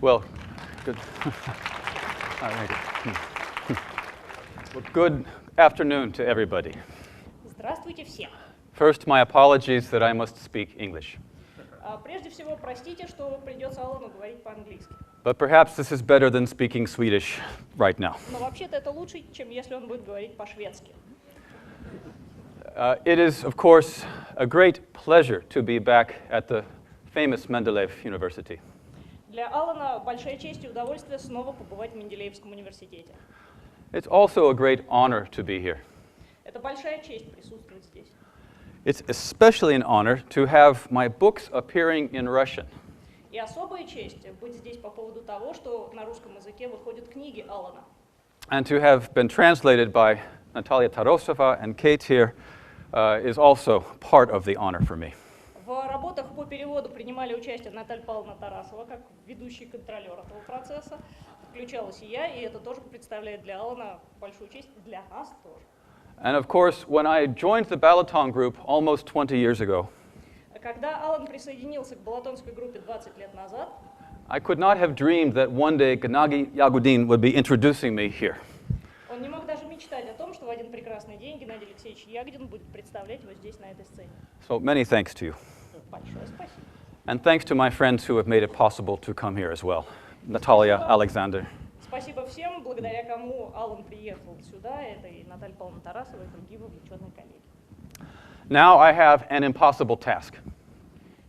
Well, good. Well, good afternoon to everybody. Здравствуйте всем. First, my apologies that I must speak English. Прежде всего, простите, что придется Алану говорить по-английски. But perhaps this is better than speaking Swedish right now. Но вообще-то это лучше, чем если он будет говорить по-шведски. It is, of course, a great pleasure to be back at the famous Mendeleev University. Для Алана большая честь и удовольствие снова побывать в Менделеевском университете. It's also a great honor to be here. Это большая честь присутствовать здесь. It's especially an honor to have my books appearing in Russian. И особая честь быть здесь по поводу того, что на русском языке выходят книги Алана. And to have been translated by Natalia Tarosova and Kate here is also part of the honor for me. В работах по переводу принимали участие Наталья Павловна Тарасова, как ведущий контролер этого процесса. Включалась и я, и это тоже представляет для Алана большую честь, для нас тоже. And of course, when I joined the Balaton group almost 20 years ago, Когда Алан присоединился к Балатонской группе 20 лет назад, I could not have dreamed that one day Gennady Yagudin would be introducing me here. он не мог даже мечтать о том, что в один прекрасный день Геннадий Алексеевич Ягодин будет представлять его здесь, на этой сцене. So many thanks to you. Большое спасибо. And thanks to my friends who have made it possible to come here as well. Natalia, Alexander. Спасибо всем, благодаря кому Алан приехал сюда. Это и Наталья Павловна Тарасова, и другие вовлеченные коллеги. Now I have an impossible task.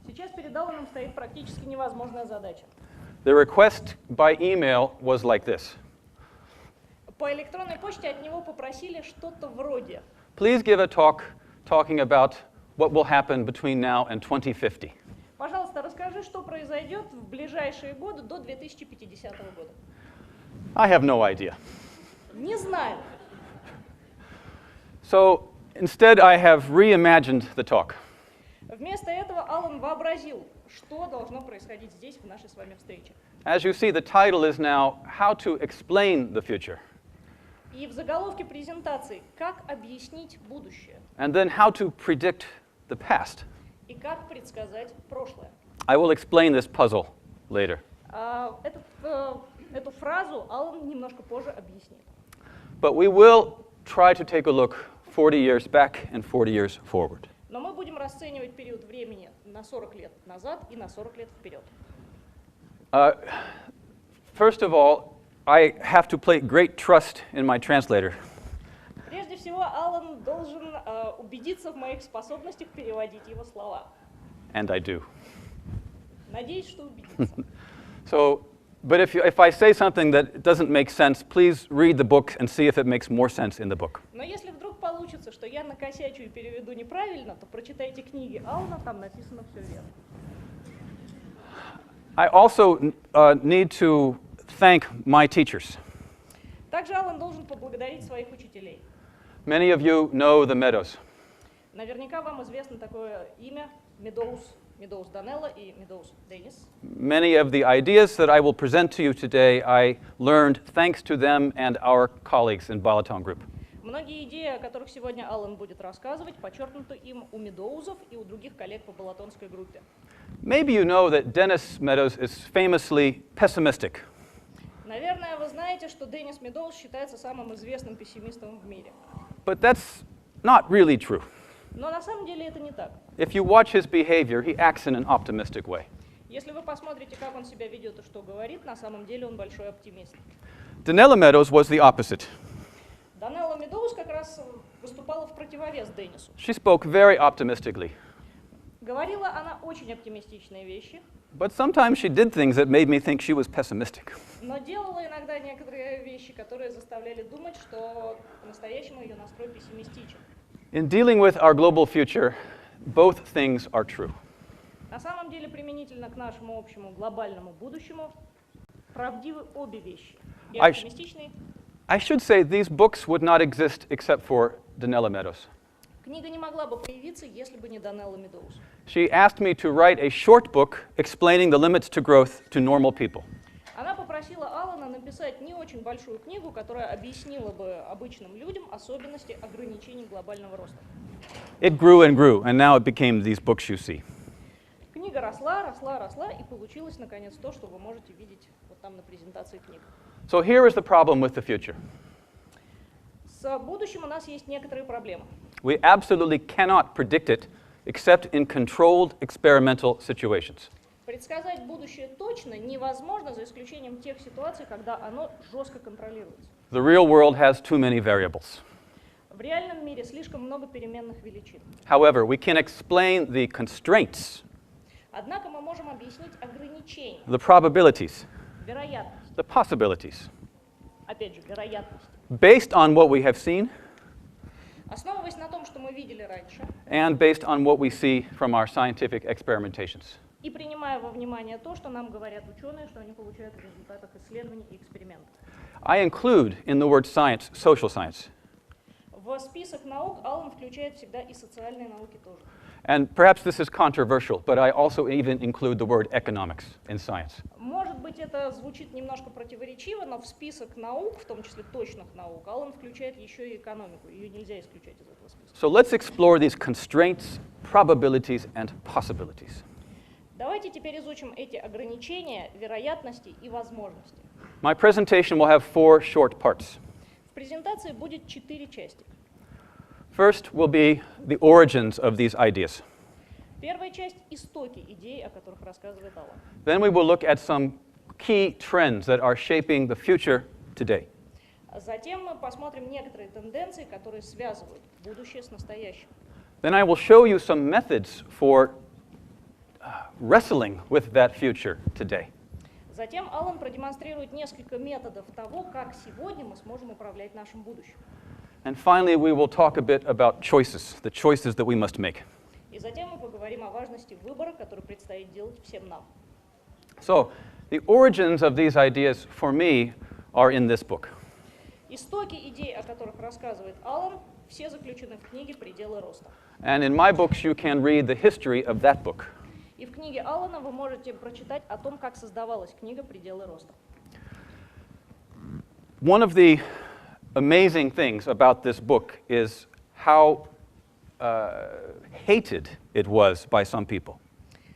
Сейчас перед Аланом стоит практически невозможная задача. The request by email was like this. По электронной почте от него попросили что-то вроде: Please give a talk talking about what will happen between now and 2050. пожалуйста, расскажи, что произойдет в ближайшие годы до 2050 года. I have no idea. Не знаю. So instead, I have reimagined the talk. Вместо этого Алан вообразил, что должно происходить здесь, в нашей с вами встрече. As you see, the title is now How to Explain the Future, И в заголовке презентации «Как объяснить будущее» and then How to Predict the Past. и «Как предсказать прошлое». I will explain this puzzle later. Эту фразу Алан немножко позже объяснит. But we will try to take a look 40 years back and 40 years forward. Но мы будем расценивать период времени на 40 лет назад и на 40 лет вперед. First of all, I have to place great trust in my translator. Прежде всего, Алан должен убедиться в моих способностях переводить его слова. And I do. Надеюсь, что убедится. But if I say something that doesn't make sense, please read the book and see if it makes more sense in the book. Но если вдруг получится, что я накосячу и переведу неправильно, то прочитайте книги Алана, там написано все верно. I also need to thank my teachers. Также Алан должен поблагодарить своих учителей. Many of you know the Meadows. Наверняка вам известно такое имя Медоуз Данелло и Медоуз Денис. Many of the ideas that I will present to you today, I learned thanks to them and our colleagues in Balaton Group. Многие идеи, о которых сегодня Алан будет рассказывать, подчеркнуты им у Медоузов и у других коллег по Балатонской группе. Maybe you know that Dennis Meadows is famously pessimistic. Наверное, вы знаете, что Денис Медоуз считается самым известным пессимистом в мире. But that's not really true. Но на самом деле это не так. If you watch his behavior, he acts in an optimistic way. Если вы посмотрите, как он себя ведет и что говорит, на самом деле он большой оптимист. Danella Meadows was the opposite. Данелла Медоуз как раз выступала в противовес Денису. She spoke very optimistically. Говорила она очень оптимистичные вещи, But sometimes she did things that made me think she was pessimistic. но делала иногда некоторые вещи, которые заставляли думать, что по-настоящему ее настрой пессимистичен. In dealing with our global future, both things are true. На самом деле, применительно к нашему общему глобальному будущему, правдивы обе вещи. И оптимистичные. I should say these books would not exist except for Danella Meadows. Книга не могла бы появиться, если бы не Данелла Медоуз. She asked me to write a short book explaining the limits to growth to normal people. Она попросила Алана написать не очень большую книгу, которая объяснила бы обычным людям особенности ограничений глобального роста. It grew and now it became these books you see. Книга росла, и получилось, наконец, то, что вы можете видеть вот там на презентации книг. So here is the problem with the future. С будущим у нас есть некоторые проблемы. We absolutely cannot predict it except in controlled experimental situations. Предсказать будущее точно невозможно, за исключением тех ситуаций, когда оно жестко контролируется. The real world has too many variables. В реальном мире слишком много переменных величин. However, we can explain the constraints, Однако мы можем объяснить ограничения, the probabilities, вероятность, the possibilities, опять же, вероятность, based on what we have seen основываясь на том, что мы видели раньше, and based on what we see from our scientific experimentations. и принимая во внимание то, что нам говорят ученые, что они получают в результатах исследований и экспериментов. I include in the word science social science. В список наук Алан включает всегда и социальные науки тоже. And perhaps this is controversial, but I also even include the word economics in science. Может быть, это звучит немножко противоречиво, но в список наук, в том числе точных наук, Алан включает еще и экономику. Ее нельзя исключать из этого списка. So let's explore these constraints, probabilities, and possibilities. Давайте теперь изучим эти ограничения, вероятности и возможности. My presentation will have 4 short parts. В презентации будет 4 части. First will be the origins of these ideas. Первая часть – истоки идей, о которых рассказывает Алан. Then we will look at some key trends that are shaping the future today. Затем мы посмотрим некоторые тенденции, которые связывают будущее с настоящим. Then I will show you some methods for wrestling with that future today. Затем Алан продемонстрирует несколько методов того, как сегодня мы сможем управлять нашим будущим. And finally, we will talk a bit about choices, the choices that we must make. И затем мы поговорим о важности выбора, который предстоит делать всем нам. So, the origins of these ideas for me are in this book. Истоки идей, о которых рассказывает Алан, все заключены в книге «Пределы роста». And in my books, you can read the history of that book. И в книге Алана вы можете прочитать о том, как создавалась книга «Пределы роста». One of the amazing things about this book is how hated it was by some people.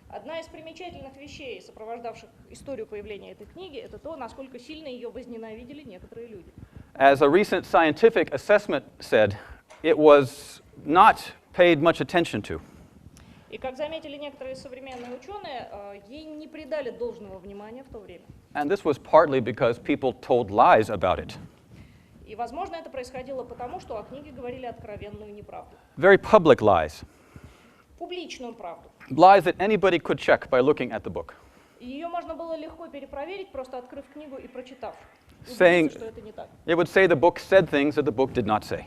Одна из примечательных вещей, сопровождавших историю появления этой книги, это то, насколько сильно ее возненавидели некоторые люди. As a recent scientific assessment said, it was not paid much attention to. И как заметили некоторые современные ученые, ей не придали должного внимания в то время. And this was partly because people told lies about it. И, возможно, это происходило потому, что о книге говорили откровенную неправду. Very public lies. Публичную правду. Lies that anybody could check by looking at the book. И ее можно было легко перепроверить, просто открыв книгу и прочитав. Saying, Убедиться, что это не так. it would say the book said things that the book did not say.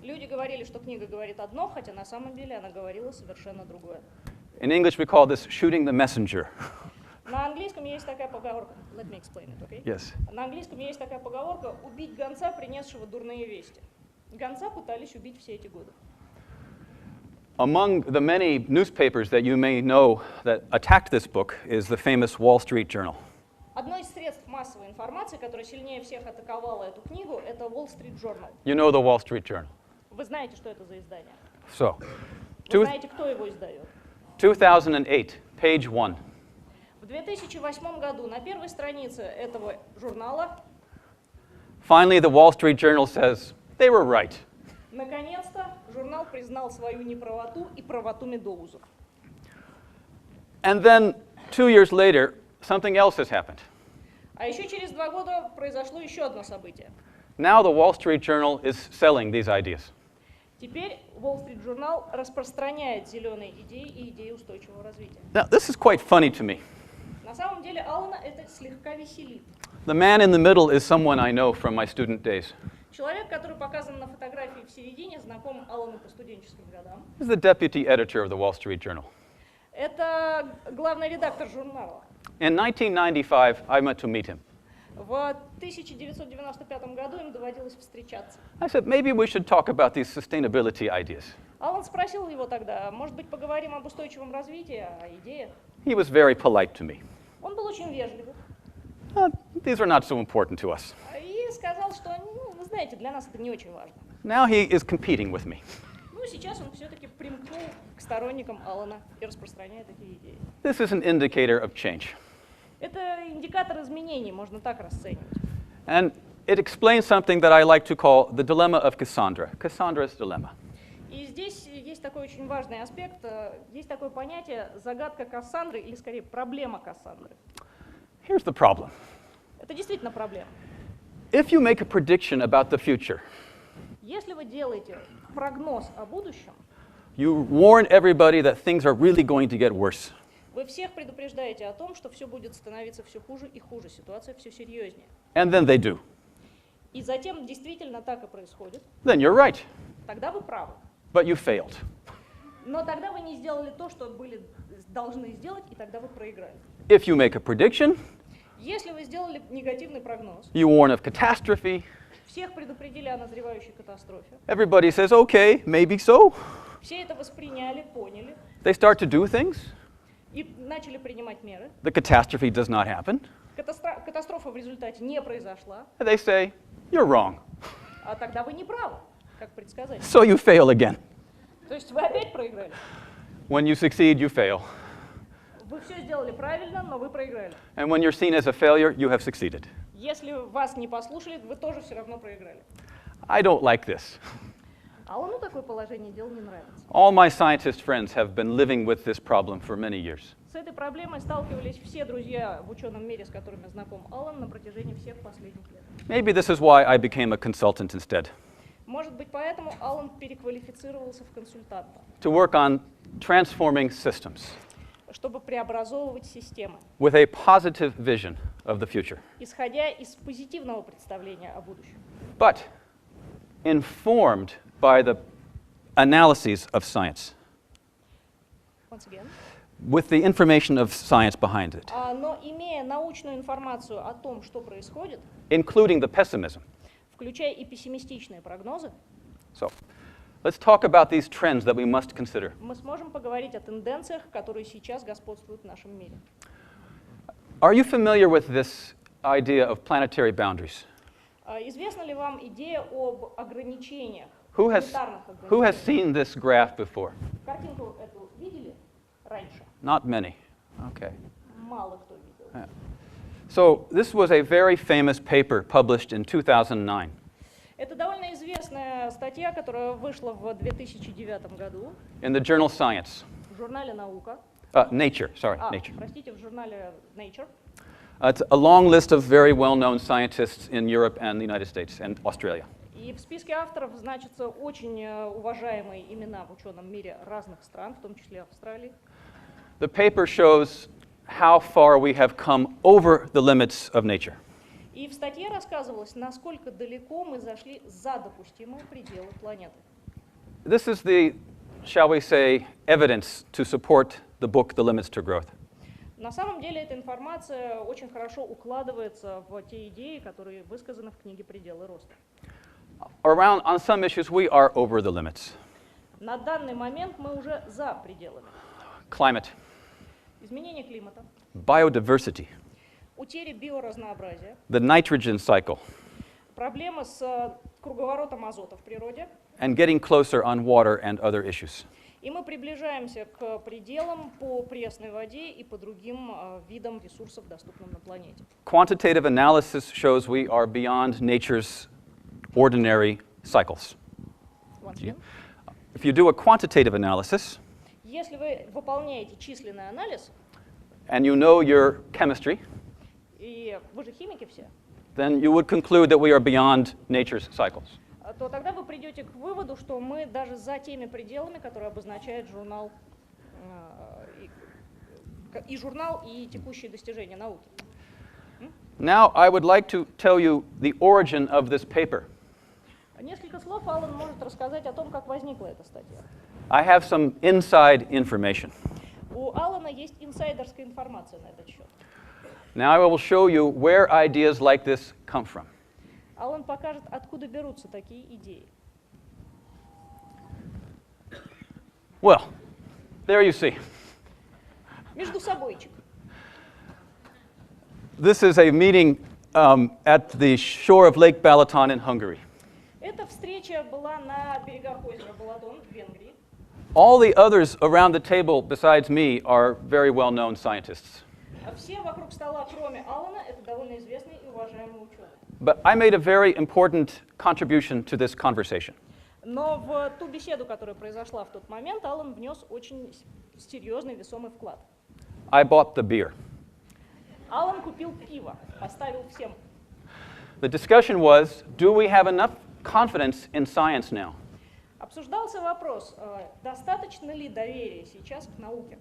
Люди говорили, что книга говорит одно, хотя на самом деле она говорила совершенно другое. In English, we call this shooting the messenger. На английском есть такая поговорка. Let me explain it, okay? Yes. На английском есть такая поговорка: убить гонца, принесшего дурные вести. Гонца пытались убить все эти годы. Among the many newspapers that you may know that attacked this book is the famous Wall Street Journal. Одно из средств массовой информации, которое сильнее всех атаковало эту книгу, это Wall Street Journal. You know the Wall Street Journal. Вы знаете, что это за издание? So, Вы знаете, кто его издает? 2008, page 1. В 2008 году на первой странице этого журнала Finally, the Wall Street Journal says, they were right. наконец-то журнал признал свою неправоту и правоту Медоуза. And then, 2 years later, something else has happened. А еще через 2 года произошло еще одно событие. Now the Wall Street Journal is selling these ideas. Теперь Wall Street Journal распространяет зеленые идеи и идеи устойчивого развития. Now, this is quite funny to me. На самом деле Алана это слегка веселит. The man in the middle is someone I know from my student days. Человек, который показан на фотографии в середине, знаком Алану по студенческим годам. He's the deputy editor of the Wall Street Journal. Это главный редактор журнала. In 1995, I went to meet him. В 1995 году им доводилось встречаться. I said, maybe we should talk about these sustainability ideas. Алан спросил его тогда: может быть, поговорим об устойчивом развитии, о идеях? He was very polite to me. Он был очень вежливый. these are not so important to us. И сказал, что, ну, вы знаете, для нас это не очень важно. Now he is competing with me. Ну, сейчас он все-таки примкнул к сторонникам Алана и распространяет эти идеи. This is an indicator of change. Это индикатор изменений, можно так расценивать. And it explains something that I like to call the dilemma of Cassandra, Cassandra's dilemma. И здесь есть такой очень важный аспект, есть такое понятие загадка Кассандры, или скорее проблема Кассандры. Here's the problem. Это действительно проблема. If you make a prediction about the future, Если вы делаете прогноз о будущем, you warn everybody that things are really going to get worse. вы всех предупреждаете о том, что все будет становиться все хуже и хуже, ситуация все серьезнее. And then they do. И затем действительно так и происходит. Then you're right, Тогда вы правы. but you failed. Но тогда вы не сделали то, что были должны сделать, и тогда вы проиграли. If you make a prediction, Если вы сделали негативный прогноз, you warn of catastrophe, всех предупредили о назревающей катастрофе, everybody says, okay, maybe so. все это восприняли, поняли They start to do things. и начали принимать меры. The catastrophe does not happen. Катастрофа в результате не произошла, And they say, you're wrong. а тогда вы не правы, как предсказать. So you fail again. То есть вы опять проиграли. When you succeed, you fail. Вы все сделали правильно, но вы проиграли. And when you're seen as a failure, you have succeeded. Если вас не послушали, вы тоже все равно проиграли. I don't like this. Алану такое положение дел не нравится. All my scientist friends have been living with this problem for many years. С этой проблемой сталкивались все друзья в ученом мире, с которыми знаком Алан, на протяжении всех последних лет. Maybe this is why I became a consultant instead, Может быть, поэтому Алан переквалифицировался в консультанта, to work on transforming systems чтобы преобразовывать системы, with a positive vision of the future, исходя из позитивного представления о будущем, but informed by the analyses of science, once again, with the information of science behind it, но имея научную информацию о том, что происходит, including the pessimism. включая и пессимистичные прогнозы, So, let's talk about these trends that we must consider. мы сможем поговорить о тенденциях, которые сейчас господствуют в нашем мире. Are you familiar with this idea of planetary boundaries? Известна ли вам идея об ограничениях, Who has планетарных seen ограничениях? this graph before? Картинку эту видели раньше? Not many. Okay. Мало кто видел. So this was a very famous paper published in 2009. Это довольно известная статья, которая вышла в 2009 году In the journal Science. в журнале «Наука». Nature, sorry, Nature. Простите, в журнале Nature. It's a long list of very well-known scientists in Europe and the United States and Australia. И в списке авторов значатся очень уважаемые имена в ученом мире разных стран, в том числе Австралии. The paper shows how far we have come over the limits of nature. И в статье рассказывалось, насколько далеко мы зашли за допустимые пределы планеты. This is the, shall we say, evidence to support the book, The Limits to Growth. На самом деле эта информация очень хорошо укладывается в те идеи, которые высказаны в книге «Пределы роста». On some issues, we are over the limits. На данный момент мы уже за пределами. Climate, Изменение климата, biodiversity, утеря биоразнообразия, the nitrogen cycle, проблемы с круговоротом азота в природе, and getting closer on water and other issues. и мы приближаемся к пределам по пресной воде и по другим видам ресурсов, доступным на планете. Quantitative analysis shows we are beyond nature's ordinary cycles. Once again. If you do a quantitative analysis, Если вы выполняете численный анализ, and you know your chemistry, и вы же химики все, then you would conclude that we are beyond nature's cycles. то тогда вы придете к выводу, что мы даже за теми пределами, которые обозначает журнал, и журнал, и текущие достижения науки. Now, I would like to tell you the origin of this paper. Несколько слов Алан может рассказать о том, как возникла эта статья. I have some inside information. У Алана есть инсайдерская информация на этот счет. Now, I will show you where ideas like this come from. Алан покажет, откуда берутся такие идеи. Well, there you see. Между собойчик. This is a meeting at the shore of Lake Balaton in Hungary. Эта встреча была на берегах озера Балатон в Венгрии. All the others around the table besides me are very well-known scientists. Все вокруг стола, кроме Алана, это довольно известные и уважаемые ученые. But I made a very important contribution to this conversation. Но в ту беседу, которая произошла в тот момент, Алан внес очень серьезный, весомый вклад. I bought the beer. Алан купил пиво, поставил всем. The discussion was, do we have enough confidence in science now? Обсуждался вопрос, достаточно ли доверия сейчас к науке?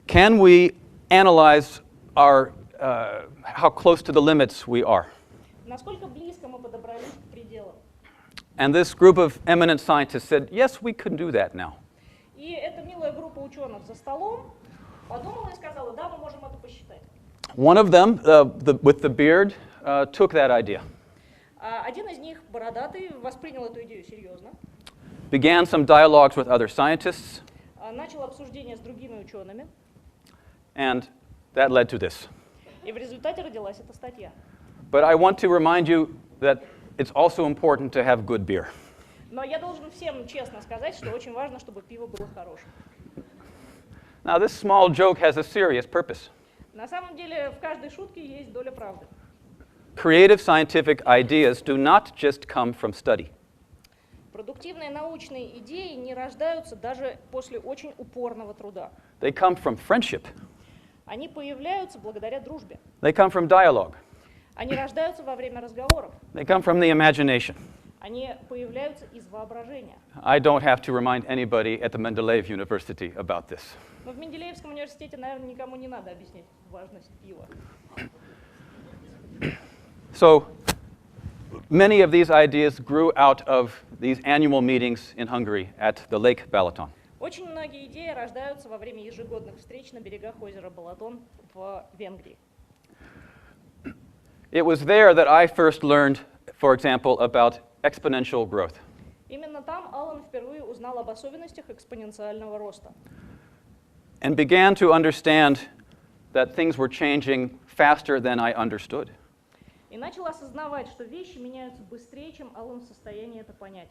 Can we analyze how close to the limits we are? Насколько близко мы подобрались к пределам? And this group of eminent scientists said, yes, we can do that now. И эта милая группа ученых за столом подумала и сказала, да, мы можем это посчитать. One of them, with the beard, took that idea. Один из них, бородатый, воспринял эту идею серьезно. Began some dialogues with other scientists. Начал обсуждение с другими учеными. And that led to this. И в результате родилась эта статья. But I want to remind you that it's also important to have good beer. Но я должен всем честно сказать, что очень важно, чтобы пиво было хорошим. Now, this small joke has a serious purpose. На самом деле, в каждой шутке есть доля правды. Creative scientific ideas do not just come from study. Продуктивные научные идеи не рождаются даже после очень упорного труда. They come from friendship. Они появляются благодаря дружбе. They come from dialogue. Они рождаются во время разговоров. They come from the imagination. Они появляются из воображения. I don't have to remind anybody at the Mendelеева University about this. Но в Менделеевском университете, наверное, никому не надо объяснять важность пива. So, many of these ideas grew out of these annual meetings in Hungary at the Lake Balaton. Очень многие идеи рождаются во время ежегодных встреч на берегах озера Балатон в Венгрии. It was there that I first learned, for example, about exponential growth. Именно там Алан впервые узнал об особенностях экспоненциального роста. And began to understand that things were changing faster than I understood. И начал осознавать, что вещи меняются быстрее, чем Алан в состоянии это понять.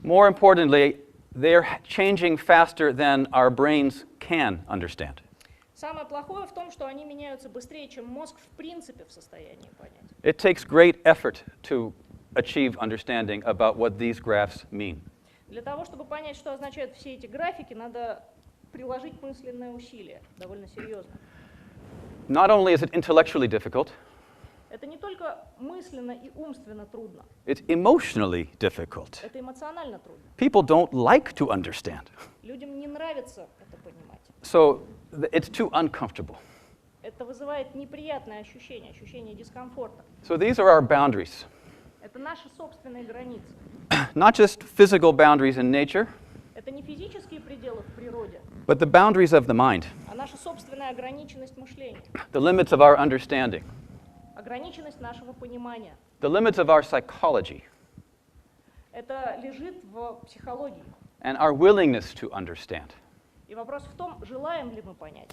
More importantly, they're changing faster than our brains can understand. Самое плохое в том, что они меняются быстрее, чем мозг в принципе в состоянии понять. It takes great effort to achieve understanding about what these graphs mean. Для того, чтобы понять, что означают все эти графики, надо приложить мысленное усилие, довольно серьезно. Not only is it intellectually difficult, Это не только мысленно и умственно трудно, it's emotionally difficult. это эмоционально трудно. People don't like to understand. Людям не нравится это понимать. So it's too uncomfortable. Это вызывает неприятное ощущение, ощущение дискомфорта. So these are our boundaries. Это наши собственные границы. Not just physical boundaries in nature, Это не физические пределы в природе, but the boundaries of the mind, а наша собственная ограниченность мышления, the limits of our understanding, ограниченность нашего понимания. the limits of our psychology, Это лежит в психологии. and our willingness to understand. И вопрос в том, желаем ли мы понять.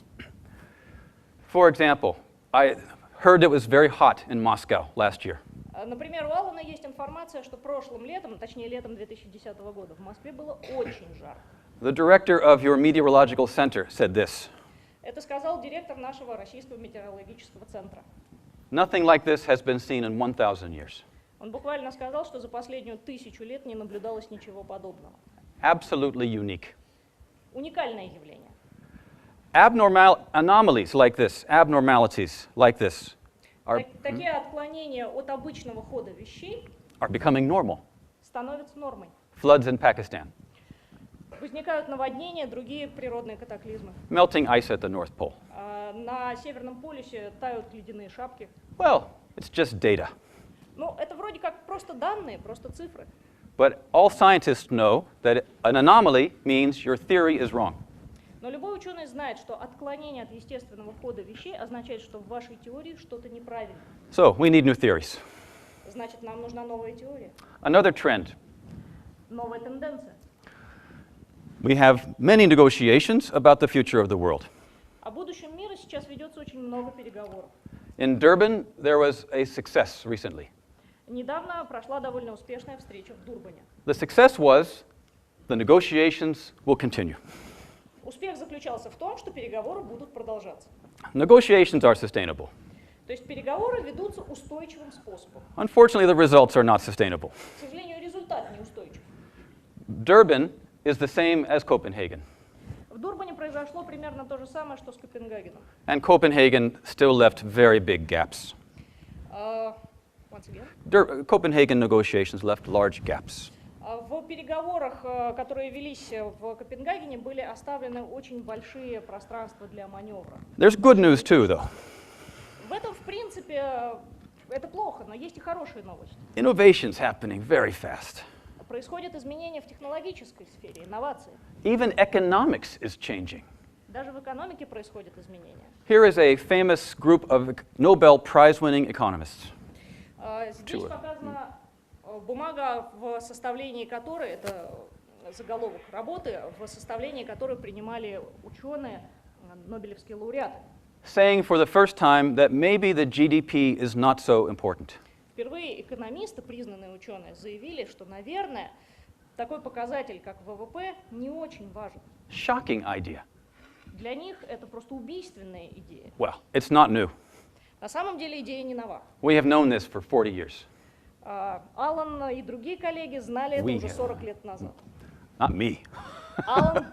For example, I heard it was very hot in Moscow last year. Например, у Алана есть информация, что прошлым летом, точнее летом 2010 года, в Москве было очень жарко. The director of your meteorological center said this: Это сказал директор нашего российского метеорологического центра. nothing like this has been seen in 1,000 years. Он буквально сказал, что за последнюю 1000 лет не наблюдалось ничего подобного. Absolutely unique. Уникальное явление. Abnormalities like this Такие отклонения от обычного хода вещей are becoming normal. становятся нормой. Floods in Pakistan, Возникают наводнения, другие природные катаклизмы. melting ice at the North Pole. На Северном полюсе тают ледяные шапки. Well, it's just data. Ну, это вроде как просто данные, просто цифры. But all scientists know that an anomaly means your theory is wrong. Но любой ученый знает, что отклонение от естественного хода вещей означает, что в вашей теории что-то неправильно. So we need new theories. Значит, нам нужна новая теория, Another trend. новая тенденция. We have many negotiations about the future of the world. О будущем мира сейчас ведется очень много переговоров. In Durban, there was a success recently. Недавно прошла довольно успешная встреча в Дурбане. The success was the negotiations will continue. Успех заключался в том, что переговоры будут продолжаться. Negotiations are sustainable. То есть переговоры ведутся устойчивым способом. Unfortunately, the results are not sustainable. К сожалению, результат неустойчив. Durban is the same as Copenhagen, В Дурбане произошло примерно то же самое, что с Копенгагеном. and Copenhagen still left very big gaps. Once again. Copenhagen negotiations left large gaps. В переговорах, которые велись в Копенгагене, были оставлены очень большие пространства для маневра. There's good news too, though. В этом, в принципе, это плохо, но есть и хорошие новости. Innovation's happening very fast. Происходят изменения в технологической сфере, инновации. Even economics is changing. Даже в экономике происходят изменения. Here is a famous group of Nobel Prize-winning economists. Здесь показана бумага, в составлении которой, это заголовок работы, в составлении которой принимали ученые, нобелевские лауреаты. Saying for the first time that maybe the GDP is not so important. Впервые экономисты, признанные ученые, заявили, что, наверное, такой показатель, как ВВП, не очень важен. Shocking idea. Для них это просто убийственная идея. Well, it's not new. На самом деле идея не нова. We have known this for 40 years. Алан и другие коллеги знали это уже 40 лет назад. Not me. Алан,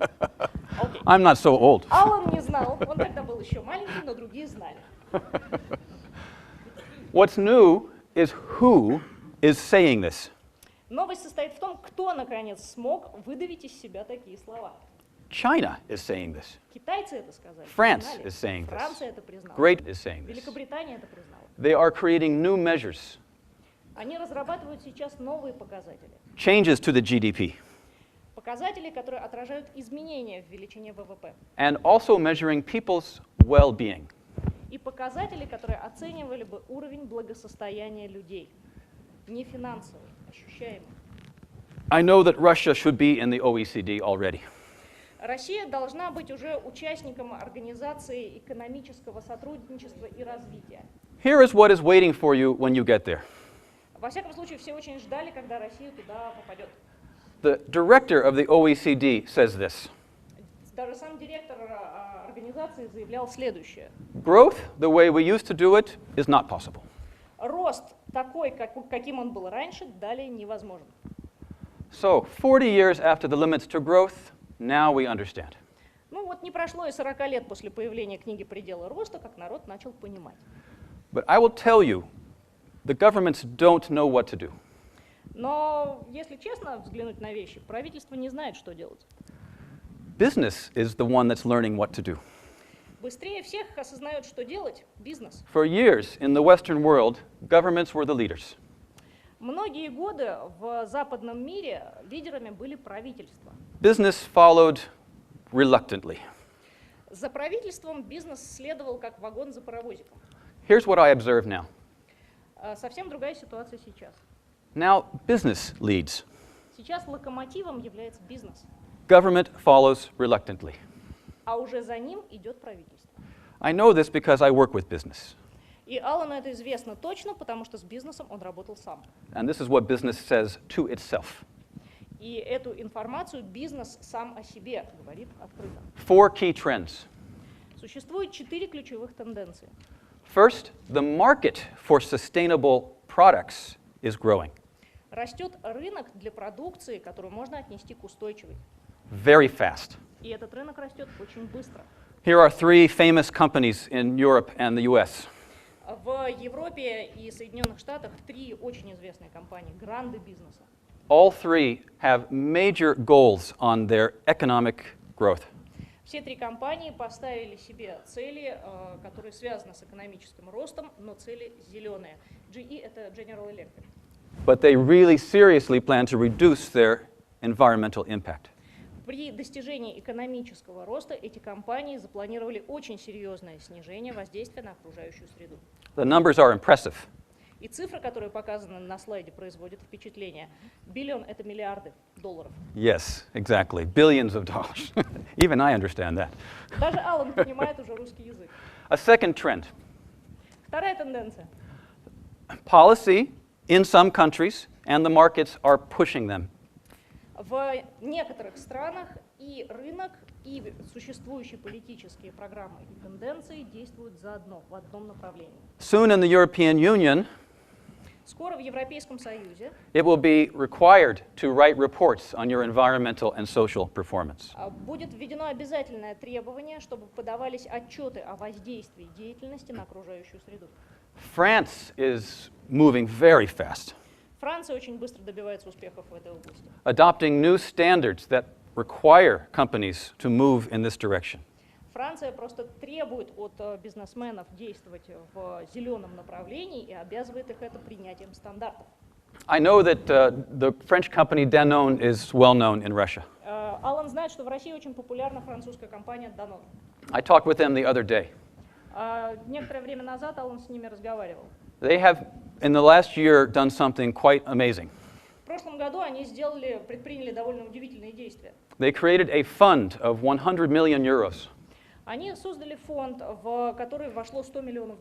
I'm not so old. Алан не знал, он тогда был еще маленький, но другие знали. What's new is who is saying this. Новость состоит в том, кто, наконец, смог выдавить из себя такие слова. China is saying this. Китайцы это сказали. France признали. is saying this. Франция это признала. Great is saying this. Великобритания это признала. They are creating new measures, Они разрабатывают сейчас новые показатели. changes to the GDP, Показатели, которые отражают изменения в величине ВВП. and also measuring people's well-being. И показатели, которые оценивали бы уровень благосостояния людей. Не финансовый, ощущаемый. I know that Russia should be in the OECD already. Россия должна быть уже участником Организации экономического сотрудничества и развития. Here is what is waiting for you when you get there. Во всяком случае, все очень ждали, когда Россия туда попадет. The director of the OECD says this. Даже сам директор организации заявлял следующее. Growth, the way we used to do it, is not possible. Рост такой, каким он был раньше, далее невозможен. So, 40 years after the limits to growth, now we understand. Ну вот не прошло и 40 лет после появления книги «Пределы роста», как народ начал понимать. But I will tell you, the governments don't know what to do. Но, если честно взглянуть на вещи, правительство не знает, что делать. Business is the one that's learning what to do. Быстрее всех осознает, что делать бизнес. For years in the Western world, governments were the leaders. Многие годы в западном мире лидерами были правительства. Business followed reluctantly. За правительством бизнес следовал как вагон за паровозиком. Here's what I observe now. Совсем другая ситуация сейчас. Now business leads. Сейчас локомотивом является бизнес, Government follows reluctantly. а уже за ним идет правительство. I know this because I work with business. И Алану это известно точно, потому что с бизнесом он работал сам. And this is what business says to itself. И эту информацию бизнес сам о себе говорит открыто. 4 key trends. Существует 4 ключевых тенденции. First, the market for sustainable products is growing Растет рынок для продукции, которую можно отнести к устойчивой. very fast. И этот рынок растет очень быстро. Here are 3 famous companies in Europe and the US. В Европе и Соединенных Штатах 3 очень известные компании, гранды бизнеса. All 3 have major goals on their economic growth. Все 3 компании поставили себе цели, которые связаны с экономическим ростом, но цели зеленые. GE — это General Electric. But they really seriously plan to reduce their environmental impact. При достижении экономического роста эти компании запланировали очень серьезное снижение воздействия на окружающую среду. The numbers are impressive. И цифры, которые показаны на слайде, производят впечатление. Биллион — это миллиарды долларов. Yes, exactly. Billions of dollars. Even I understand that. Даже Алан понимает уже русский язык. A second trend. Вторая тенденция. Policy in some countries and the markets are pushing them. В некоторых странах и рынок, и существующие политические программы и тенденции действуют заодно, в одном направлении. Soon in the European Union, Скоро в Европейском Союзе it will be required to write reports on your environmental and social performance. будет введено обязательное требование, чтобы подавались отчеты о воздействии деятельности на окружающую среду. France is moving very fast, Франция очень быстро добивается успехов в этой области. adopting new standards that require companies to move in this direction. Франция просто требует от бизнесменов действовать в зеленом направлении и обязывает их это принятием стандартов. I know that the French company Danone is well known in Russia. Алан знает, что в России очень популярна французская компания Danone. I talked with them the other day. Некоторое время назад Алан с ними разговаривал. They have, in the last year, done something quite amazing. В прошлом году они предприняли довольно удивительные действия. They created a fund of 100 million euros Они создали фонд, в который вошло $100 миллионов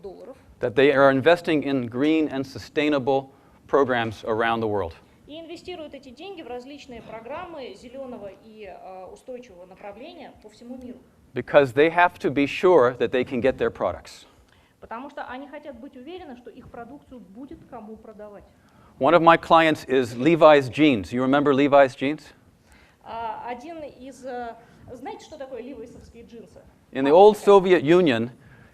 that they are investing in green and sustainable programs around the world. и инвестируют эти деньги в различные программы зеленого и устойчивого направления по всему миру. Because they have to be sure that they can get their products. Потому что они хотят быть уверены, что их продукцию будет кому продавать. One of my clients is Levi's Jeans. You remember Levi's Jeans? Один из... Знаете, что такое ливайсовские джинсы? In the old Soviet Union,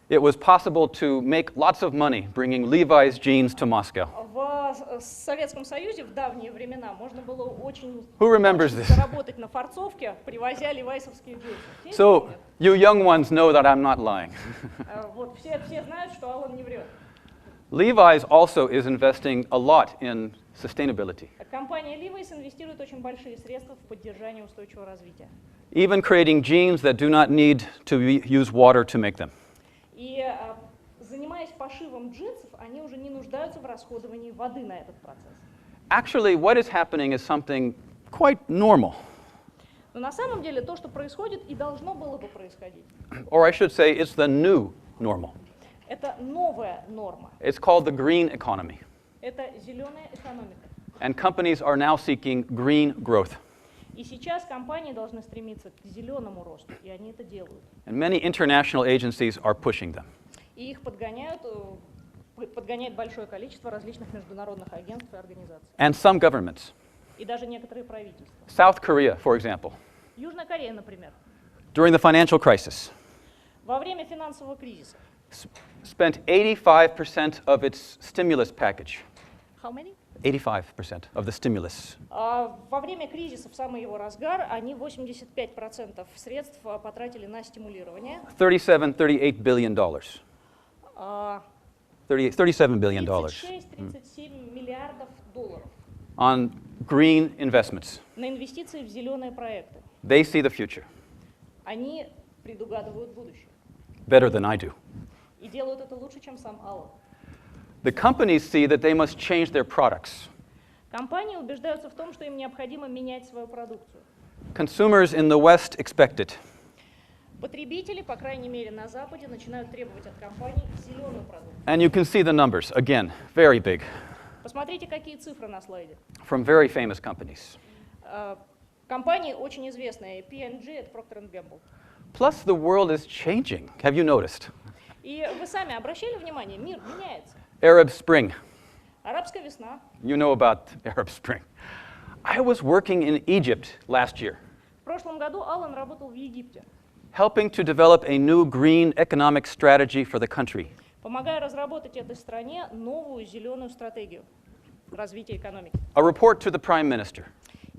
it was possible to make lots of money bringing Levi's jeans to Moscow. В Советском Союзе в давние времена можно было очень заработать на форцовке, привозя ливайсовские джинсы. So, you young ones know that I'm not lying. Вот все знают, что Алан не врет. Levi's also is investing a lot in sustainability, Компания Levi's инвестирует очень большие средства в поддержание устойчивого развития. even creating jeans that do not need to use water to make them. И занимаясь пошивом джинсов, они уже не нуждаются в расходовании воды на этот процесс. Actually, what is happening is something quite normal. Но на самом деле то, что происходит и должно было бы происходить. Or I should say, it's the new normal. Это новая норма. It's called the green economy. Это зеленая экономика. And companies are now seeking green growth. И сейчас компании должны стремиться к зеленому росту, и они это делают. And many international agencies are pushing them. И их подгоняет большое количество различных международных агентств и организаций. And some governments. И даже некоторые правительства. South Korea, for example, Южная Корея, например, during the financial crisis, во время финансового кризиса. spent 85% of its stimulus package. How many? 85% of the stimulus. Во время кризиса, в самый его разгар, они 85% средств потратили на стимулирование. $38 billion. $37 billion 36-37 миллиардов долларов on green investments. на инвестиции в зеленые проекты. They see the future Они предугадывают будущее. better than I do. И делают это лучше, чем сам Алан. The companies see that they must change their products. Компании убеждаются в том, что им необходимо менять свою продукцию. Consumers in the West expect it. Потребители, по крайней мере на Западе, начинают требовать от компаний зеленую продукцию. And you can see the numbers, again, very big, Посмотрите, какие цифры на слайде. from very famous companies. Компании очень известные. P&G — это Procter & Gamble. Plus, the world is changing. Have you noticed? И вы сами обращали внимание, мир меняется. Arab Spring. Арабская весна. You know about Arab Spring. I was working in Egypt last year, В прошлом году Алан работал в Египте, helping to develop a new green economic strategy for the country. помогая разработать этой стране новую зеленую стратегию развития экономики. A report to the Prime Minister.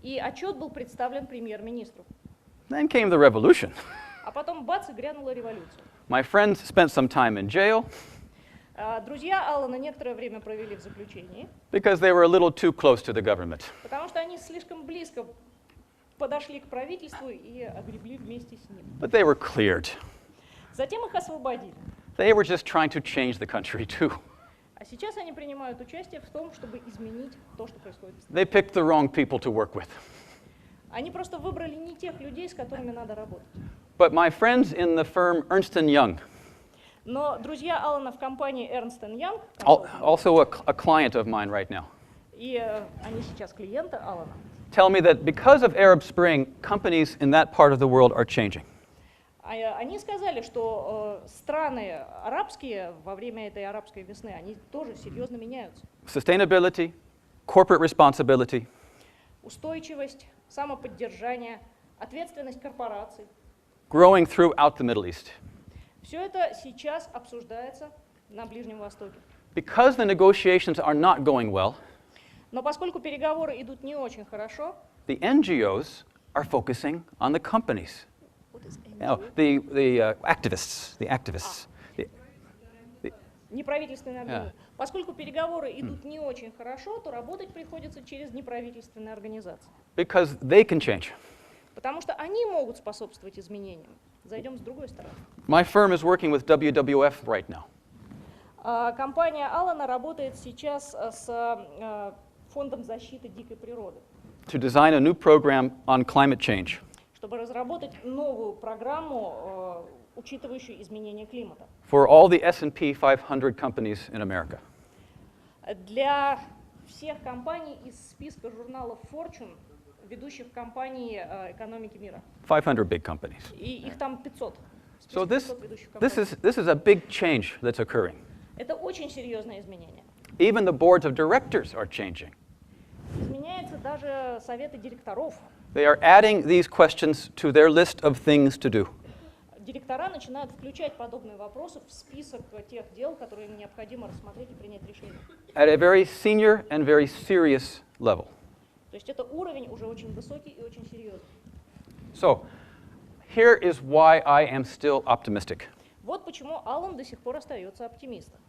И отчет был представлен премьер-министру. Then came the revolution. А потом бац, и грянула революция. My friends spent some time in jail Друзья Алана некоторое время провели в заключении, because they were a little too close to the government. потому что они слишком близко подошли к правительству и огребли вместе с ним. But they were cleared. Затем их освободили. They were just trying to change the country too. А сейчас они принимают участие в том, чтобы изменить то, что происходит. They picked the wrong people to work with. Они просто выбрали не тех людей, с которыми надо работать. But my friends in the firm Ernst & Young, Но друзья Алана в компании Ernst Young, also a client of mine right now, и они сейчас клиенты Алана, tell me that because of Arab Spring, companies in that part of the world are changing. Они сказали, что страны арабские во время этой арабской весны, они тоже серьезно меняются. Sustainability, corporate responsibility, Устойчивость, самоподдержание, ответственность корпораций. growing throughout the Middle East. Все это сейчас обсуждается на Ближнем Востоке. Because the negotiations are not going well, Но поскольку переговоры идут не очень хорошо, the NGOs are focusing on the companies. No, the activists. неправительственные организации. Поскольку переговоры идут не очень хорошо, то работать приходится через неправительственные организации. Because they can change. Потому что они могут способствовать изменениям. Зайдем с другой стороны. My firm is working with WWF right now. Компания Алана работает сейчас с Фондом защиты дикой природы, To design a new program on climate change чтобы разработать новую программу, учитывающую изменение климата. for all the S&P 500 companies in America. Для всех компаний из списка журнала Fortune, ведущих компаний экономики мира. 500 big companies. И их там 500. So Список this 500 ведущих компаний. this is a big change that's occurring. Это очень серьезное изменение. Even the boards of directors are changing. Изменяются даже советы директоров. They are adding these questions to their list of things to do. Директора начинают включать подобные вопросы в список тех дел, которые им необходимо рассмотреть и принять решение. At a very senior and very serious level. То есть это уровень уже очень высокий и очень серьезный. So, here is why I am still optimistic. Вот почему Алан до сих пор остается оптимистом.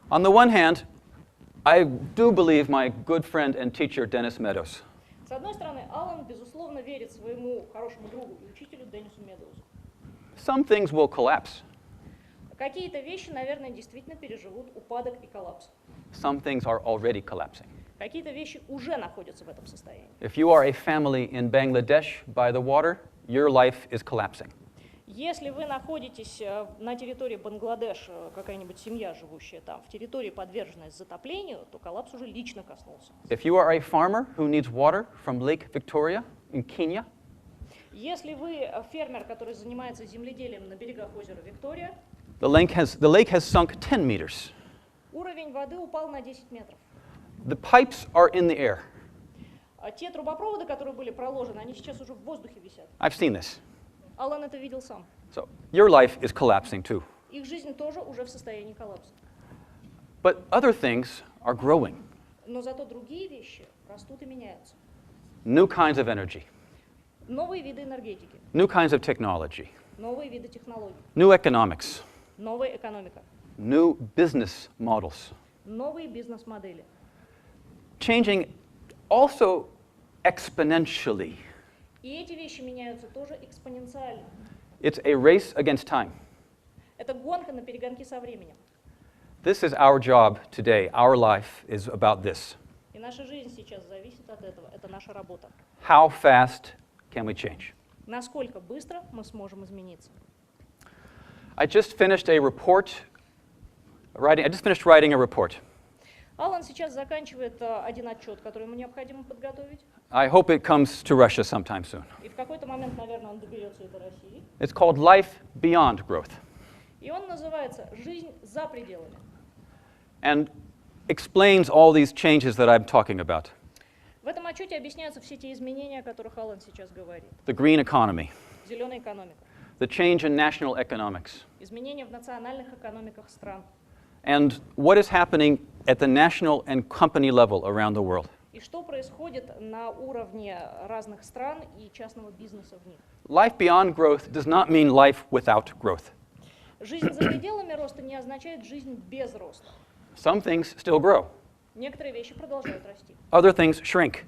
On the one hand, I do believe my good friend and teacher Dennis Meadows. С одной стороны, Алан, безусловно, верит своему хорошему другу и учителю Деннису Медоузу. Some things will collapse. Какие-то вещи, наверное, действительно переживут упадок и коллапс. Some things are already collapsing. Какие-то вещи уже находятся в этом состоянии. If you are a family in Bangladesh by the water, your life is collapsing. Если вы находитесь на территории Бангладеш, какая-нибудь семья, живущая там, в территории, подверженной затоплению, то коллапс уже лично коснулся. If you are a farmer who needs water from Lake Victoria in Kenya, Если вы фермер, который занимается земледелием на берегах озера Виктория, the lake has sunk 10 meters. уровень воды упал на 10 метров. The pipes are in the air. А те трубопроводы, которые были проложены, они сейчас уже в воздухе висят. I've seen this. Алан это видел сам. So your life is collapsing too. Их жизнь тоже уже в состоянии коллапса. But other things are growing. Но зато другие вещи растут и меняются. New kinds of energy, Новые виды энергетики, new kinds of technology, новые виды технологий, new economics, новая экономика, new business models. новые бизнес-модели. Changing also exponentially. И эти вещи меняются тоже экспоненциально. It's a race against time. Это гонка на перегонки со временем. This is our job today. Our life is about this. И наша жизнь сейчас зависит от этого. Это наша работа. How fast can we change? Насколько быстро мы сможем измениться. I just finished writing a report. Алан сейчас заканчивает один отчет, который ему необходимо подготовить. I hope it comes to Russia sometime soon. И в какой-то момент, наверное, он доберется и до России. It's called Life Beyond Growth И он называется «Жизнь за пределами». and explains all these changes that I'm talking about. В этом отчете объясняются все те изменения, о которых Алан сейчас говорит. The green economy, Зеленая экономика, the change in national economics, изменения в национальных экономиках стран. and what is happening at the national and company level around the world. И что происходит на уровне разных стран и частного бизнеса в них. Life beyond growth does not mean life without growth. Жизнь за пределами роста не означает жизнь без роста. Some things still grow. Некоторые вещи продолжают расти. Other things shrink.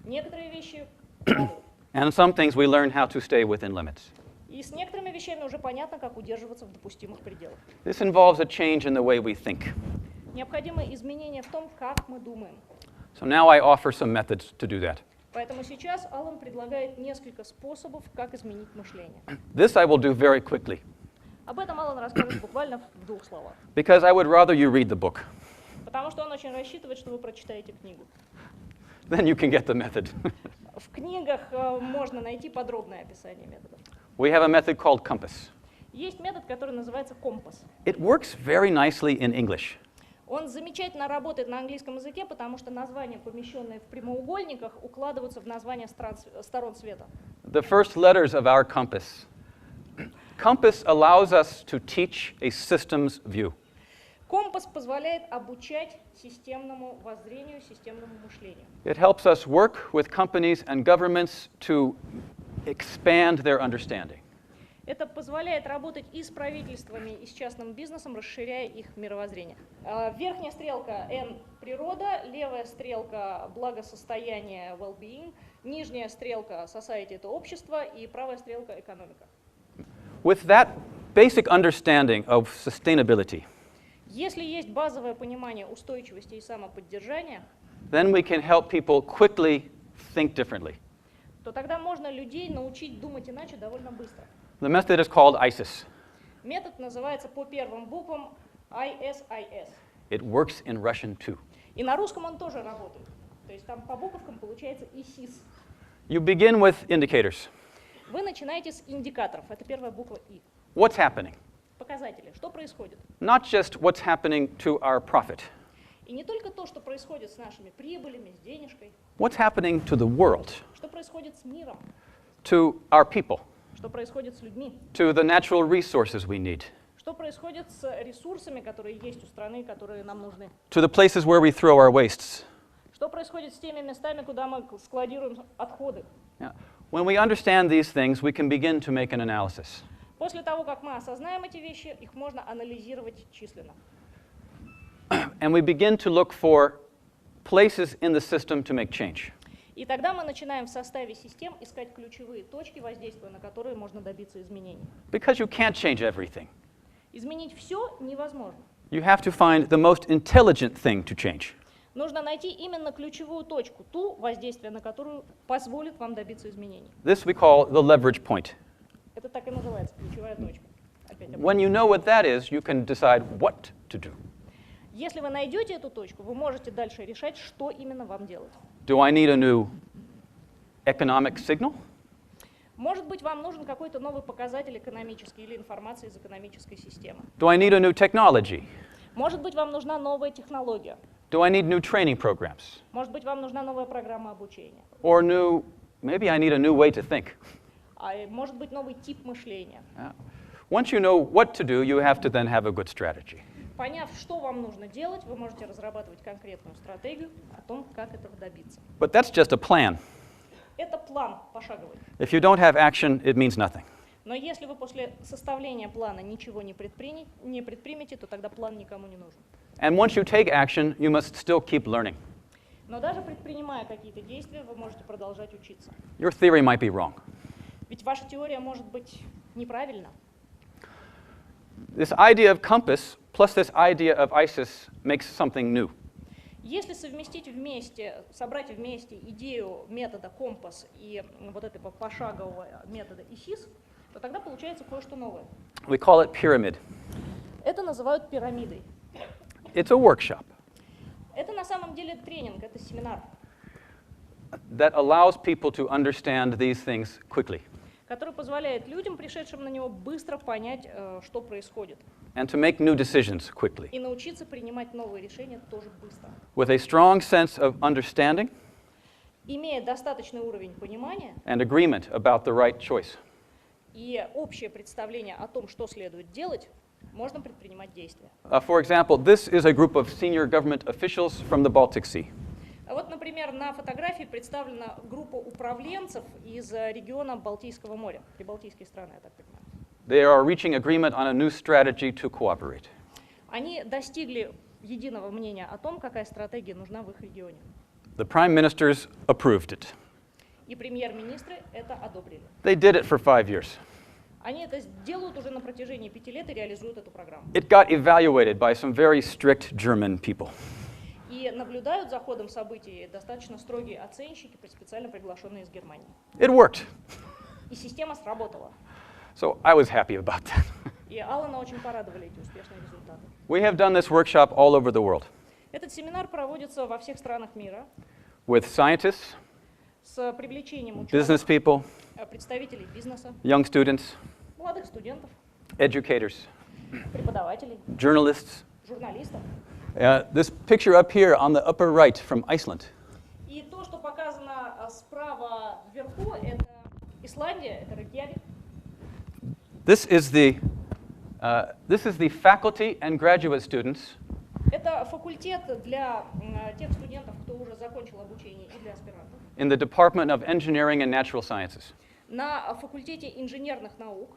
Некоторые вещи падают. And some things we learn how to stay within limits. И с некоторыми вещами уже понятно, как удерживаться в допустимых пределах. This involves a change in the way we think. Необходимо изменение в том, как мы думаем. So now I offer some methods to do that. Поэтому сейчас Алан предлагает несколько способов, как изменить мышление. This I will do very quickly. Об этом Алан расскажет буквально в 2 словах. because I would rather you read the book. Потому что он очень рассчитывает, что вы прочитаете книгу. Then you can get the method. В книгах можно найти подробное описание методов. We have a method called compass. Есть метод, который называется компас. It works very nicely in English. Он замечательно работает на английском языке, потому что названия, помещенные в прямоугольниках, укладываются в названия сторон света. The first letters of our compass. Compass allows us to teach a systems view. Компас позволяет обучать системному воззрению, системному мышлению. It helps us work with companies and governments to expand their understanding. Это позволяет работать и с правительствами, и с частным бизнесом, расширяя их мировоззрение. Верхняя стрелка N – природа, левая стрелка – благосостояние, well-being, нижняя стрелка – society – это общество, и правая стрелка – экономика. With that basic understanding of sustainability, Если есть базовое понимание устойчивости и самоподдержания, then we can help people quickly think differently. то тогда можно людей научить думать иначе довольно быстро. The method is called ISIS. Метод называется по первым буквам ISIS. It works in Russian too. И на русском он тоже работает. То есть там по буковкам получается ISIS. You begin with indicators. Вы начинаете с индикаторов. Это первая буква И. What's happening? Показатели. Что происходит? Not just what's happening to our profit. И не только то, что происходит с нашими прибылями, с денежкой. What's happening to the world, Что происходит с миром? to our people, Что происходит с людьми? to the natural resources we need, Что происходит с ресурсами, которые есть у страны, которые нам нужны? to the places where we throw our wastes. Что происходит с теми местами, куда мы складируем отходы? Yeah. When we understand these things, we can begin to make an analysis. После того, как мы осознаем эти вещи, их можно анализировать численно. And we begin to look for places in the system to make change. И тогда мы начинаем в составе систем искать ключевые точки воздействия, на которые можно добиться изменений. Because you can't change everything. Изменить все невозможно. You have to find the most intelligent thing to change. Нужно найти именно ключевую точку, ту, воздействие на которую позволит вам добиться изменений. This we call the leverage point. Это так и называется, ключевая точка. Опять об этом. When you know what that is, you can decide what to do. Если вы найдете эту точку, вы можете дальше решать, что именно вам делать. Do I need a new economic signal? Может быть, вам нужен какой-то новый показатель экономический или информация из экономической системы. Do I need a new technology? Может быть, вам нужна новая технология. Do I need new training programs? Может быть, вам нужна новая программа обучения. Or maybe I need a new way to think. А может быть, новый тип мышления. Once you know what to do, you have to then have a good strategy. Поняв, что вам нужно делать, вы можете разрабатывать конкретную стратегию о том, как этого добиться. But that's just a plan. Это план пошаговый. If you don't have action, it means nothing. Но если вы после составления плана ничего не предпримете, то тогда план никому не нужен. And once you take action, you must still keep learning. Но даже предпринимая какие-то действия, вы можете продолжать учиться. Your theory might be wrong. Ведь ваша теория может быть неправильна. This idea of compass plus this idea of ISIS makes something new. Если совместить вместе, собрать вместе идею метода компас и вот этого пошагового метода ISIS, то тогда получается кое-что новое. We call it pyramid. Это называют пирамидой. It's a workshop Это на самом деле тренинг, это семинар, that allows people to understand these things quickly который позволяет людям, пришедшим на него, быстро понять, что происходит, and to make new decisions quickly. и научиться принимать новые решения тоже быстро. With a strong sense of understanding Имея достаточный уровень понимания and agreement about the right choice. и общее представление о том, что следует делать, можно предпринимать действия. For example, this is a group of senior government officials from the Baltic Sea. Вот, например, на фотографии представлена группа управленцев из региона Балтийского моря, прибалтийские страны, я так понимаю. They are reaching agreement on a new strategy to cooperate. Они достигли единого мнения о том, какая стратегия нужна в их регионе. The prime ministers approved it. И премьер-министры это одобрили. They did it for 5 years. Они это делают уже на протяжении 5 лет и реализуют эту программу. It got evaluated by some very strict German people. И наблюдают за ходом событий достаточно строгие оценщики, специально приглашенные из Германии. It worked. И система сработала. So I was happy about that. И Алана очень порадовали эти успешные результаты. We have done this workshop all over the world Этот семинар проводится во всех странах мира with scientists, с привлечением business ученых, people, представителей бизнеса, young students, молодых студентов, educators, преподавателей, journalists. журналистов. This picture up here on the upper right from Iceland. И то, что показано справа вверху, это Исландия, это Рейкьявик. This is the faculty and graduate students Это факультет для тех студентов, кто уже закончил обучение, и для аспирантов. in the Department of Engineering and Natural Sciences. На факультете инженерных наук.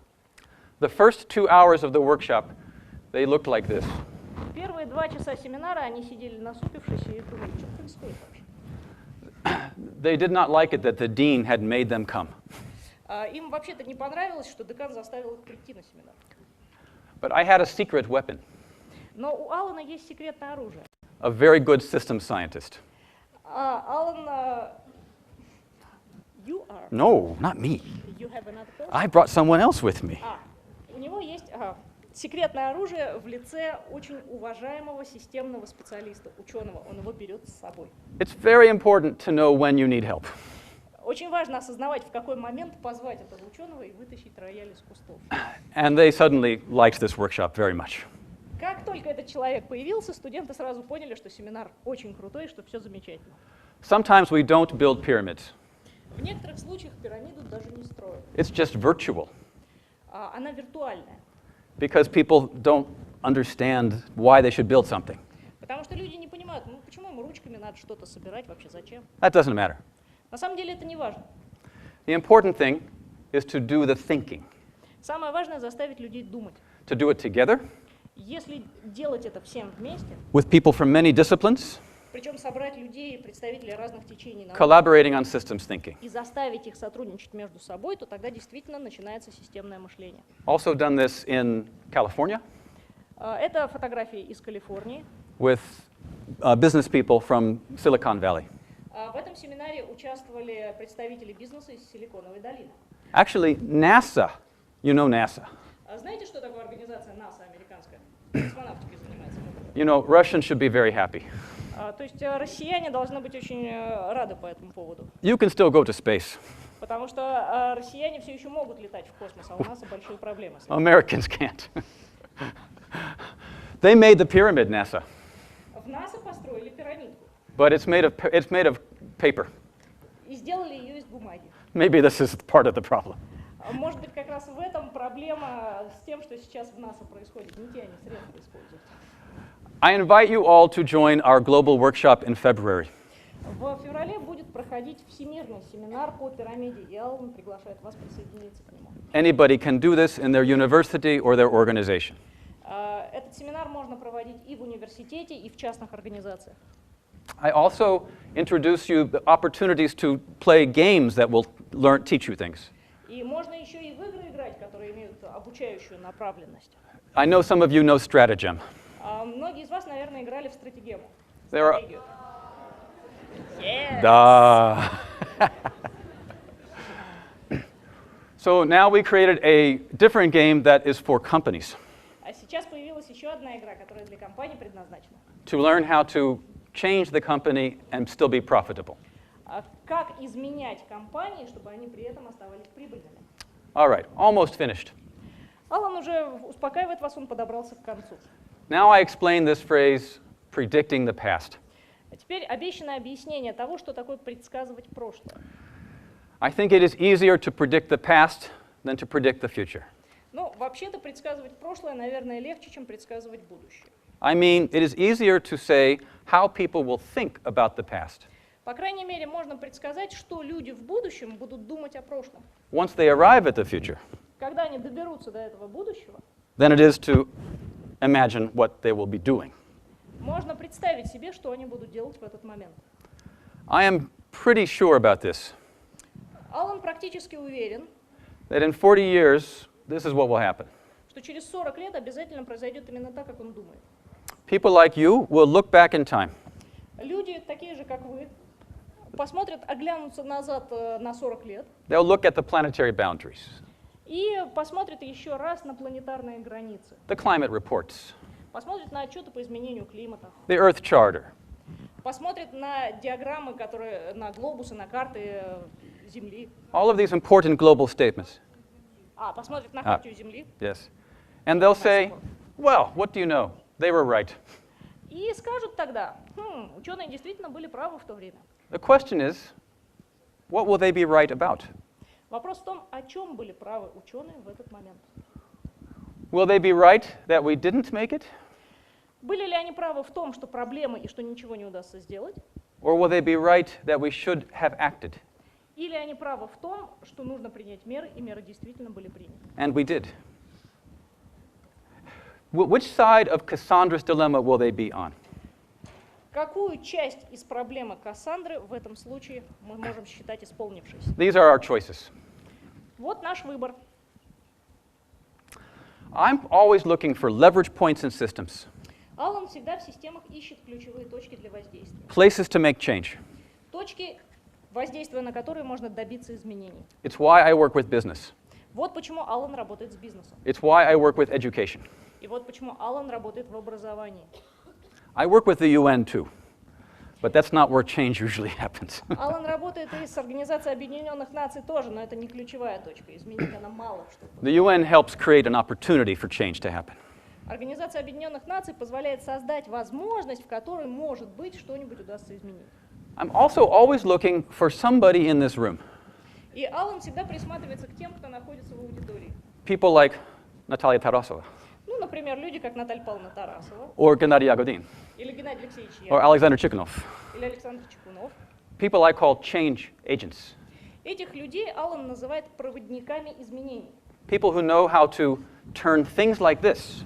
The first 2 hours of the workshop, they looked like this. Первые 2 часа семинара они сидели насупившись и думали, что происходит вообще. They did not like it that the dean had made them come. Им вообще-то не понравилось, что декан заставил их прийти на семинар. But I had a secret weapon, Но у Алана есть секретное оружие. a very good systems scientist. Алан, you are. No, not me. You have another person? I brought someone else with me. У него есть секретное оружие в лице очень уважаемого системного специалиста, ученого. Он его берет с собой. It's very important to know when you need help. Очень важно осознавать, в какой момент позвать этого ученого и вытащить рояль из кустов. And they suddenly liked this workshop very much. Как только этот человек появился, студенты сразу поняли, что семинар очень крутой, что все замечательно. Sometimes we don't build pyramids. В некоторых случаях пирамиду даже не строят. It's just virtual Она виртуальная. because people don't understand why they should build something. Потому что люди не понимают, ну почему им ручками надо что-то собирать, вообще зачем? That doesn't matter. На самом деле это не важно. The important thing is to do the thinking, Самое важное заставить людей думать. to do it together Если делать это всем вместе, with people from many disciplines, причем собрать людей, представителей разных течений наук, collaborating on systems thinking. и заставить их сотрудничать между собой, то тогда действительно начинается системное мышление. Also done this in California Это фотографии из Калифорнии. with business people from Silicon Valley. В этом семинаре участвовали представители бизнеса из Силиконовой долины. Actually, NASA, you know NASA. Знаете, что такое организация НАСА американская? Космонавтикой занимается. You know, Russians should be very happy. То есть россияне должны быть очень рады по этому поводу. You can still go to space. Потому что россияне все еще могут летать в космос, а у НАСА большие проблемы с этим. Americans can't. They made the pyramid, NASA, В НАСА построили пирамидку but it's made of paper. и сделали ее из бумаги. Maybe this is part of the problem. Может быть, как раз в этом проблема с тем, что сейчас в НАСА происходит. Не те они средства используют. I invite you all to join our global workshop in February. В феврале будет проходить всемирный семинар по пирамиде, и Алан приглашает вас присоединиться к нему. Anybody can do this in their university or their organization. Этот семинар можно проводить и в университете, и в частных организациях. I also introduce you the opportunities to play games that will teach you things. И можно еще и в игры играть, которые имеют обучающую направленность. I know some of you know Stratagem. Многие из вас, наверное, играли в стратегему. There are- Стратегию. Yes. Duh. So now we created a different game that is for companies А сейчас появилась еще одна игра, которая для компаний предназначена. to learn how to change the company and still be profitable. Как изменять компании, чтобы они при этом оставались прибыльными. All right, almost finished. Алан уже успокаивает вас, он подобрался к концу. Now I explain this phrase, predicting the past. А теперь обещанное объяснение того, что такое предсказывать прошлое. I think it is easier to predict the past than to predict the future. Ну, вообще-то предсказывать прошлое, наверное, легче, чем предсказывать будущее. I mean, it is easier to say how people will think about the past По крайней мере, можно предсказать, что люди в будущем будут думать о прошлом. once they arrive at the future Когда они доберутся до этого будущего, than it is to imagine what they will be doing. можно представить себе, что они будут делать в этот момент. I am pretty sure about this, Алан практически уверен, that in 40 years, this is what will happen. что через 40 лет обязательно произойдет именно так, как он думает. People like you will look back in time Люди, такие же, как вы, посмотрят, оглянутся назад на 40 лет they'll look at the planetary boundaries. И посмотрит еще раз на планетарные границы. the climate reports, Посмотрит на отчеты по изменению климата. the Earth Charter, Посмотрит на диаграммы, которые на глобусы, на карты Земли. all of these important global statements. Посмотрит на карту Земли. Yes. And they'll say, well, what do you know? They were right. И скажут тогда, ученые действительно были правы в то время. The question is, what will they be right about? Вопрос в том, о чем были правы ученые в этот момент. Will they be right that we didn't make it? Были ли они правы в том, что проблемы и что ничего не удастся сделать? Or will they be right that we should have acted? Или они правы в том, что нужно принять меры, и меры действительно были приняты? And we did. Which side of Cassandra's dilemma will they be on? Какую часть из проблемы Кассандры в этом случае мы можем считать исполнившейся? These are our choices. Вот наш выбор. I'm always looking for leverage points in systems, Алан всегда в системах ищет ключевые точки для воздействия. places to make change. Точки, воздействия на которые можно добиться изменений. It's why I work with business. Вот почему Алан работает с бизнесом. It's why I work with education. И вот почему Алан работает в образовании. I work with the UN too, but that's not where change usually happens. Алан работает и с Организацией Объединенных Наций тоже, но это не ключевая точка. Изменить она мало что. The UN helps create an opportunity for change to happen. Организация Объединенных Наций позволяет создать возможность, в которой, может быть, что-нибудь удастся изменить. I'm also always looking for somebody in this room, И Алан всегда присматривается к тем, кто находится в аудитории. people like Natalia Tarasova, Ну, например, люди, как Наталья Павловна Тарасова, or Gennady Yagodin, или Геннадий Алексеевич or Яковлев, Alexander Chikhanov, или Александр Чекунов. people I call change agents, Этих людей Алан называет проводниками изменений. people who know how to turn things like this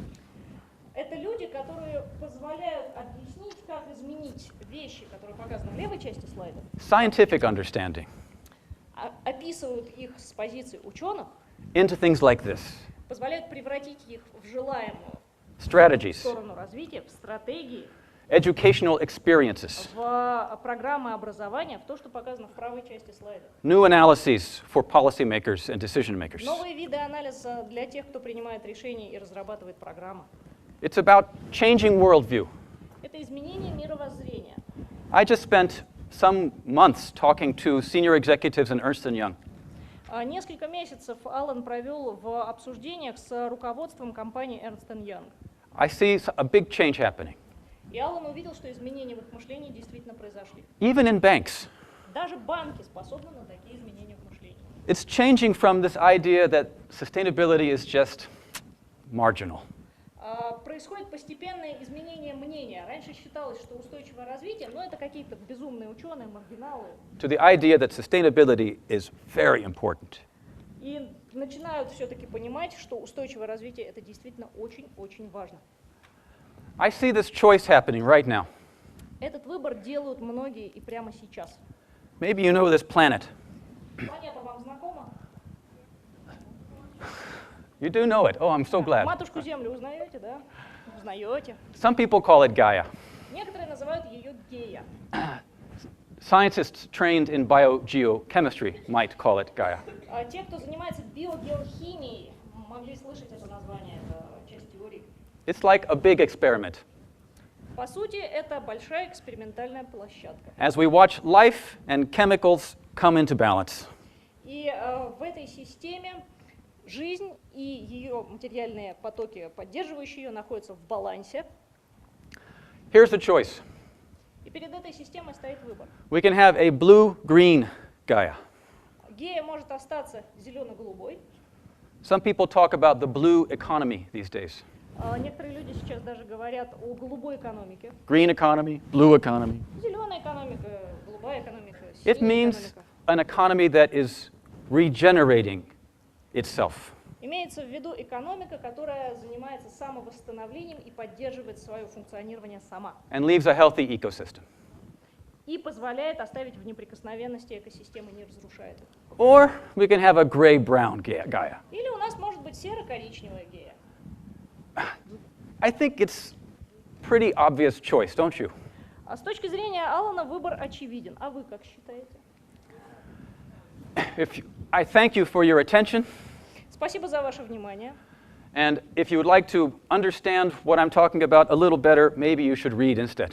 Это люди, которые позволяют объяснить, как изменить вещи, которые показаны в левой части слайда, scientific understanding описывают их с позиции ученых, into things like this, позволяют превратить их в желаемую strategies, сторону развития, в стратегии, educational experiences, в программы образования, в то, что показано в правой части слайда. new analyses for policymakers and decision makers. Новые виды анализа для тех, кто принимает решения и разрабатывает программы. It's about changing worldview. Это изменение мировоззрения. I just spent some months talking to senior executives in Ernst & Young. Несколько месяцев Алан провел в обсуждениях с руководством компании Ernst & Young. I see a big change happening, И Алан увидел, что изменения в их мышлении действительно произошли. even in banks. Даже банки способны на такие изменения в мышлении. It's changing from this idea that sustainability is just marginal. Происходит постепенное изменение мнения. Раньше считалось, что устойчивое развитие, но это какие-то безумные ученые, маргиналы. To the idea that sustainability is very important. И начинают все-таки понимать, что устойчивое развитие это действительно очень-очень важно. I see this choice happening right now. Этот выбор делают многие и прямо сейчас. Maybe you know this planet. Планета вам знакома? You do know it. Oh, I'm so glad. Матушку Землю узнаете, да? Узнаете. Some people call it Gaia. Некоторые называют ее Гея. Scientists trained in biogeochemistry might call it Gaia. А те, кто занимается биогеохимией, могли слышать это название, это часть теории. It's like a big experiment. По сути, это большая экспериментальная площадка. As we watch life and chemicals come into balance, И в этой системе жизнь и ее материальные потоки, поддерживающие ее, находятся в балансе. here's the choice. И перед этой системой стоит выбор. We can have a blue-green Gaia. Гея может остаться зелено-голубой. Some people talk about the blue economy these days. Некоторые люди сейчас даже говорят о голубой экономике. Green economy, blue economy. Зеленая экономика, голубая экономика, It синяя means экономика. an economy that is regenerating itself. Имеется в виду экономика, которая занимается самовосстановлением и поддерживает свое функционирование сама. And leaves a healthy ecosystem. И позволяет оставить в неприкосновенности экосистемы, не разрушает их. Or we can have a gray-brown Gaia. Или у нас может быть серо-коричневая гея. I think it's pretty obvious choice, don't you? А с точки зрения Алана выбор очевиден. А вы как считаете? I thank you for your attention. Спасибо за ваше внимание. And if you would like to understand what I'm talking about a little better, maybe you should read instead.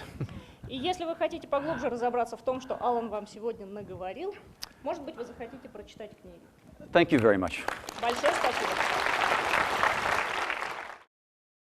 И если вы хотите поглубже разобраться в том, что Алан вам сегодня наговорил, может быть, вы захотите прочитать книгу. Thank you very much. Большое спасибо.